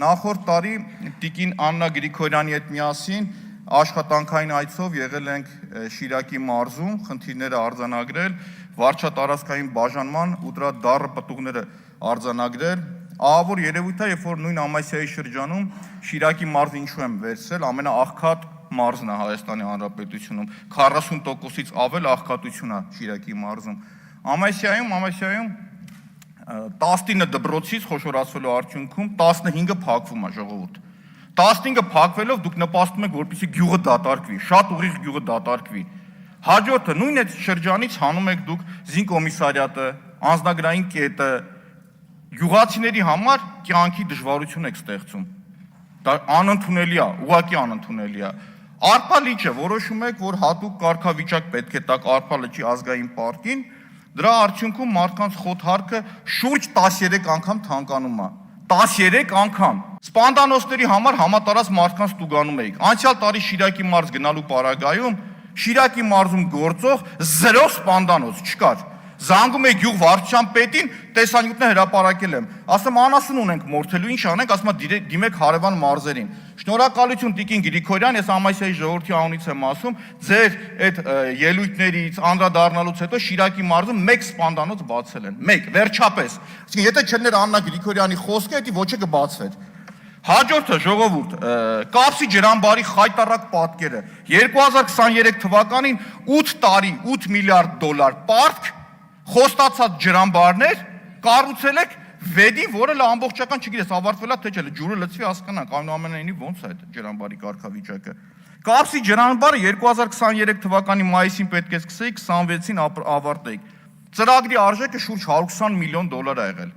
Նախորդ տարի Տիկին Աննա Գրիգորյանի հետ միասին աշխատանքային այցով եղել ենք Շիրակի մարզում, խնդիրները արձանագրել, վարչատարածքային բաժանման ու դրա դառը պտուղները արձանագրել։ Ահավոր երևույթ է, երբ որ նույն ամասիայի շրջանում Շիրակի մարզը ինչու եմ վերցրել, ամենաաղքատ մարզն է Հայաստանի Հանրապետությունում, 40%-ից ավել աղքատություն է Շիրակի մարզում։ Ամասիայում 19 դպրոցից խոշորացվելու արդյունքում 15-ը փակվում է, ժողովուրդ։ 15-ը փակվելով դուք նպաստում եք, որպեսզի գյուղը դատարկվի, շատ ուղիղ գյուղը դատարկվի։ Հաջորդը նույն այդ շրջանից հանում եք դուք զինկոմիսարիատը, անձնագրային կետը, գյուղացիների համար կյանքի դժվարություն եք ստեղծում։ Դա անընդունելի է, ուղղակի անընդունելի է։ Արփա լիճը որոշում եք, որ հատուկ կարգավիճակ պետք է տաք Արփա լճի ազգային պարկին, դրա արդյունքում մարդկանց խոթհարքը շուրջ 13 անգամ թանկանում է։ 13 անգամ։ Սպանդանոցների համար համատարած մարդկանց տուգանում էիք։ Անցյալ տարի Շիրակի մարզ գնալու պարագայում Շիրակի մարզում գործող 0 սպանդանոց չկար։ Զանգում եք գյուղ վարչության պետին, տեսանյութներ հրապարակել եմ։ Ասում անասուն ունենք մորթելու, ինչ անենք, ասում դիմեք հարևան մարզերին։ Շնորհակալություն Տիկին Գրիգորյան, ես ամասիայի ժողովրդի անունից եմ ասում, ձեր այդ ելույթներից անդրադառնալուց հետո Շիրակի մարզում 1 սպանդանոց բացել են։ 1, վերջապես։ Այսինքն եթե չլներ Աննա Գրիգորյանի խոսքը, դա ոչը կբացվեր։ Հաջորդը ժողովուրդ, Կապսի ջրամբարի խայտառակ պատկերը 2023 թվականին 8 տարի 8 միլիարդ դոլար պարտք խոստացած ջրամբարներ կառուցել եք վեդի, որը լա ամբողջական չգիտես ավարտվելա թե չէ, ջուրը լցվի հասկանանք, այնուամենայնիվ ոնց է այդ ջրամբարի կարգավիճակը։ Կապսի ջրամբարը 2023 թվականի մայիսին պետք է սկսեի, 26-ին ավարտեիք։ Ծրագրի արժեքը շուրջ 120 միլիոն դոլար ա եղել։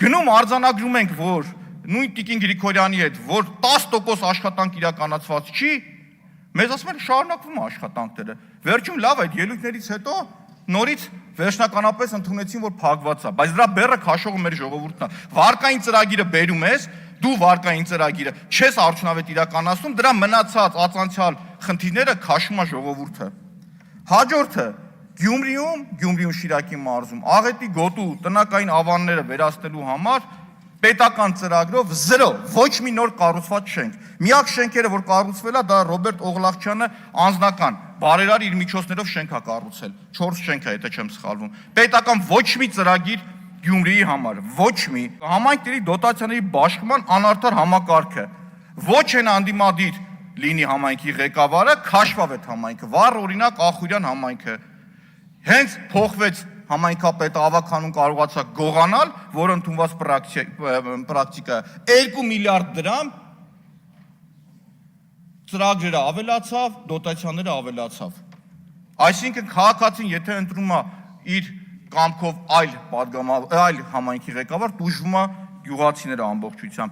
Գնում արձանագրում ենք, որ նույն Տիկին Գրիգորյանի հետ, որ 10% աշխատանք իրականացված չի, մեզ ասում են շարունակվում է աշխատանքները։ Վերջում լավ այդ ելույթներից հետո նորից վերջնականապես ընդունեցին, որ փակված է, բայց դրա բեռը քաշողը մեր ժողովուրդն է։ Վարկային ծրագիրը բերում ես, դու վարկային ծրագիրը չես արդյունավետ իրականացնում, դրա մնացած ածանցյալ խնդիրները քաշում է ժողովուրդը։ Հաջորդը Գյումրիում Շիրակի մարզում աղետի գոտու տնակային ավանները վերացնելու համար պետական ծրագրով 0, ոչ մի նոր կառուցված շենք։ Միակ շենքերը, որ կառուցվել է, դա Ռոբերտ Օղլախչյանը անձնական բարերար իր միջոցներով շենք է կառուցել։ 4 շենք է, եթե չեմ սխալվում։ Պետական ոչ մի ծրագիր Գյումրիի համար, ոչ մի։ Համայնքների դոտացիաների բաշխման անարդար համակարգը։ Ոչ են անդիմադիր լինի համայնքի ղեկավարը, քաշվավ այդ համայնքը։ Վառ օրինակ Ախուրյան համայնքը։ Հենց փոխվեց համայնքապետը ավականուն կարողացա գողանալ, որ ընդունված պրակտիկա 2 միլիարդ դրամ ծրագրերը ավելացավ, դոտացիաները ավելացավ։ Այսինքն քաղաքացին եթե ընտրում է իր կամքով այլ համայնքի ղեկավար, տուժվում է գյուղացիները ամբողջությամբ։